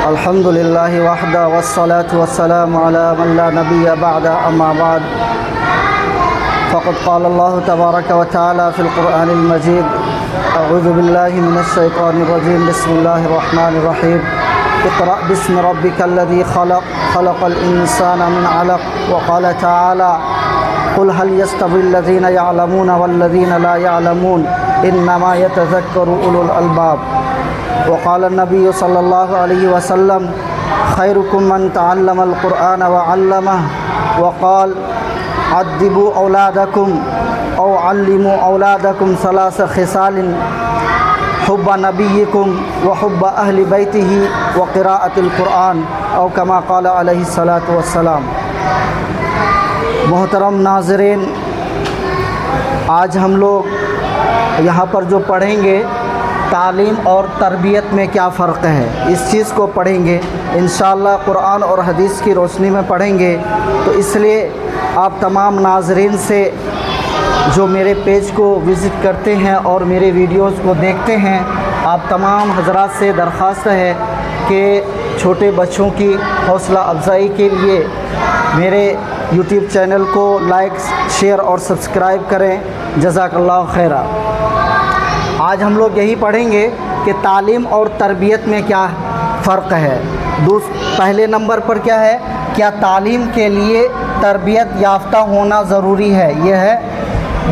الحمد لله وحده والصلاة والسلام على من لا نبي بعد أما بعد فقد قال الله تبارك وتعالى في القرآن المجيد أعوذ بالله من الشيطان الرجيم بسم الله الرحمن الرحيم اقرأ باسم ربك الذي خلق الإنسان من علق وقال تعالى قل هل يستوي الذين يعلمون والذين لا يعلمون إنما يتذكر أولو الألباب وقال النبي صلى الله عليه وسلم خيركم من تعلم القرآن وعلمه وقال عدبوا أولادكم أو علموا أولادكم ثلاث خصال حب نبيكم وحب أهل بيته وقراءة القرآن أو كما قال عليه الصلاة والسلام۔ محترم ناظرین، آج ہم لوگ یہاں پر جو پڑھیں گے تعلیم اور تربیت میں کیا فرق ہے، اس چیز کو پڑھیں گے انشاءاللہ۔ قرآن اور حدیث کی روشنی میں پڑھیں گے، تو اس لیے آپ تمام ناظرین سے جو میرے پیج کو وزٹ کرتے ہیں اور میرے ویڈیوز کو دیکھتے ہیں، آپ تمام حضرات سے درخواست ہے کہ چھوٹے بچوں کی حوصلہ افزائی کے لیے میرے یوٹیوب چینل کو لائک، شیئر اور سبسکرائب کریں، جزاک اللہ خیرہ۔ آج ہم لوگ یہی پڑھیں گے کہ تعلیم اور تربیت میں کیا فرق ہے۔ پہلے نمبر پر کیا ہے، کیا تعلیم کے لیے تربیت یافتہ ہونا ضروری ہے، یہ ہے۔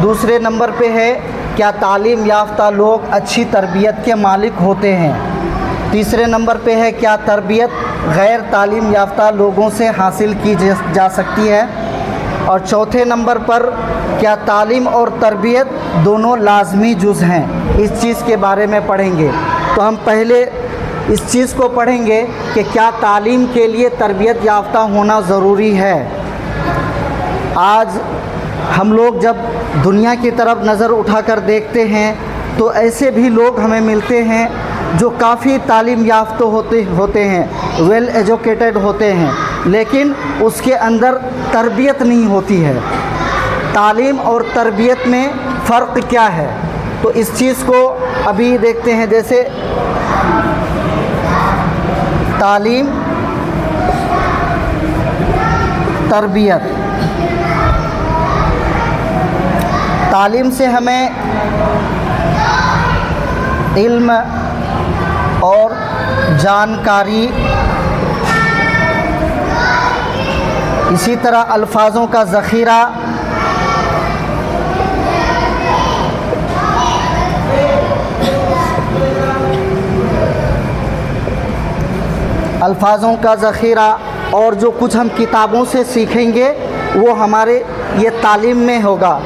دوسرے نمبر پہ ہے کیا تعلیم یافتہ لوگ اچھی تربیت کے مالک ہوتے ہیں۔ تیسرے نمبر پہ ہے کیا تربیت غیر تعلیم یافتہ لوگوں سے حاصل کی جا سکتی ہے۔ اور چوتھے نمبر پر کیا تعلیم اور تربیت دونوں لازمی جز ہیں، اس چیز کے بارے میں پڑھیں گے۔ تو ہم پہلے اس چیز کو پڑھیں گے کہ کیا تعلیم کے لیے تربیت یافتہ ہونا ضروری ہے۔ آج ہم لوگ جب دنیا کی طرف نظر اٹھا کر دیکھتے ہیں تو ایسے بھی لوگ ہمیں ملتے ہیں جو کافی تعلیم یافتہ ہوتے ہیں، ویل ایجوکیٹڈ ہوتے ہیں، لیکن اس کے اندر تربیت نہیں ہوتی ہے۔ تعلیم اور تربیت میں فرق کیا ہے، تو اس چیز کو ابھی دیکھتے ہیں۔ جیسے تعلیم، تربیت۔ تعلیم سے ہمیں علم اور جانکاری، اسی طرح الفاظوں کا ذخیرہ، اور جو کچھ ہم کتابوں سے سیکھیں گے وہ ہمارے یہ تعلیم میں ہوگا،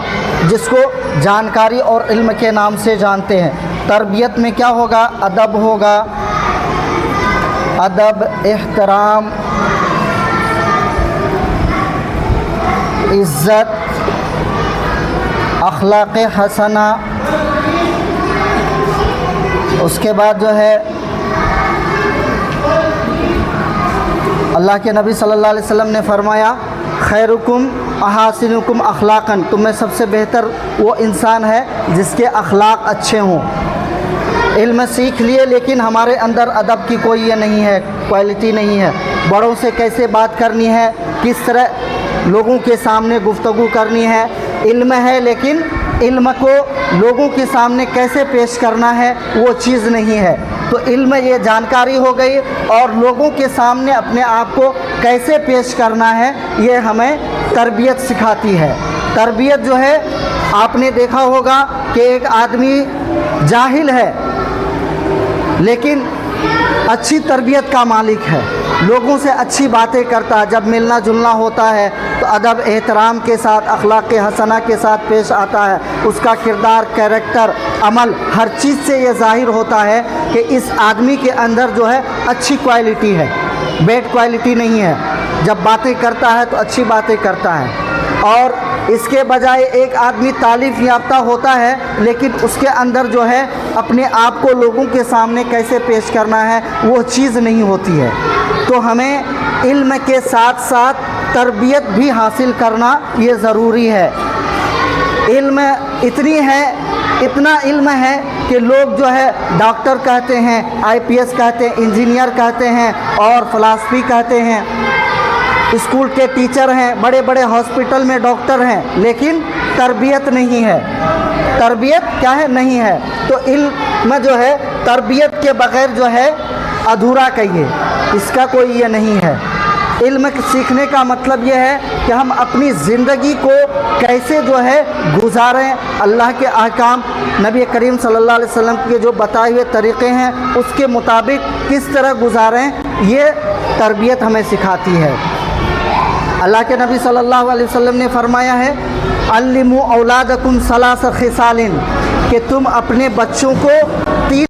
جس کو جانکاری اور علم کے نام سے جانتے ہیں۔ تربیت میں کیا ہوگا، ادب ہوگا، ادب، احترام، عزت، اخلاق حسنہ۔ اس کے بعد جو ہے اللہ کے نبی صلی اللہ علیہ وسلم نے فرمایا خیرکم احاسنکم اخلاقاً، تم میں سب سے بہتر وہ انسان ہے جس کے اخلاق اچھے ہوں۔ علم سیکھ لیے لیکن ہمارے اندر ادب کی کوئی یہ نہیں ہے، کوالٹی نہیں ہے، بڑوں سے کیسے بات کرنی ہے، کس طرح لوگوں کے سامنے گفتگو کرنی ہے۔ علم ہے لیکن علم کو لوگوں کے سامنے کیسے پیش کرنا ہے وہ چیز نہیں ہے۔ تو علم یہ جانکاری ہو گئی، اور لوگوں کے سامنے اپنے آپ کو کیسے پیش کرنا ہے یہ ہمیں تربیت سکھاتی ہے۔ تربیت جو ہے، آپ نے دیکھا ہوگا کہ ایک آدمی جاہل ہے لیکن اچھی تربیت کا مالک ہے، لوگوں سے اچھی باتیں کرتا ہے، جب ملنا جلنا ہوتا ہے تو ادب احترام کے ساتھ، اخلاق حسنہ کے ساتھ پیش آتا ہے۔ اس کا کردار، کیریکٹر، عمل، ہر چیز سے یہ ظاہر ہوتا ہے کہ اس آدمی کے اندر جو ہے اچھی کوالٹی ہے، بیڈ کوالٹی نہیں ہے۔ جب باتیں کرتا ہے تو اچھی باتیں کرتا ہے۔ اور اس کے بجائے ایک آدمی تعلیم یافتہ ہوتا ہے لیکن اس کے اندر جو ہے اپنے آپ کو لوگوں کے سامنے کیسے پیش کرنا ہے وہ چیز نہیں ہوتی ہے۔ تو ہمیں علم کے ساتھ ساتھ تربیت بھی حاصل کرنا یہ ضروری ہے۔ علم اتنی ہے اتنا علم ہے کہ لوگ جو ہے ڈاکٹر کہتے ہیں، IPS کہتے ہیں، انجینئر کہتے ہیں اور فلاسفی کہتے ہیں، اسکول کے ٹیچر ہیں، بڑے بڑے ہاسپٹل میں ڈاکٹر ہیں، لیکن تربیت نہیں ہے۔ تربیت کیا ہے؟ نہیں ہے۔ تو علم جو ہے تربیت کے بغیر جو ہے ادھورا کہیے، اس کا کوئی یہ نہیں ہے۔ علم سیکھنے کا مطلب یہ ہے کہ ہم اپنی زندگی کو کیسے جو ہے گزاریں، اللہ کے احکام، نبی کریم صلی اللہ علیہ وسلم کے جو بتائے ہوئے طریقے ہیں اس کے مطابق کس طرح گزاریں، یہ تربیت ہمیں سکھاتی ہے۔ اللہ کے نبی صلی اللہ علیہ وسلم نے فرمایا ہے علموا اولادکم ثلاث خصال، کہ تم اپنے بچوں کو 3